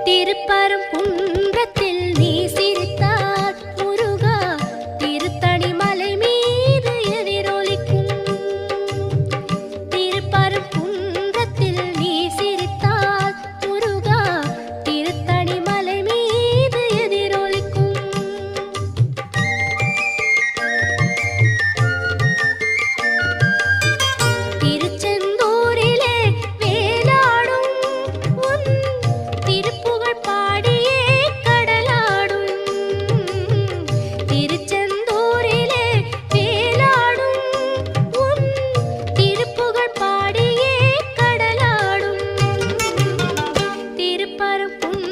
திருப்பரங்குன்றத்தில் நீ சிரித்தால் முருகா திருத்தணி மலை மீது எதிரொலிக்கும். திருப்பரங்குன்றத்தில் நீ சிரித்தால் முருகா திருத்தணி மலை மீது எதிரொலிக்கும். திருச்செந்தூரிலே வேலாடும் உன் திருப்புகழ் பாடியே கடலாடும். திருச்செந்தூரிலே வேலாடும் உன் திருப்புகழ் பாடியே கடலாடும். திருப்பரங்குன்றத்தில்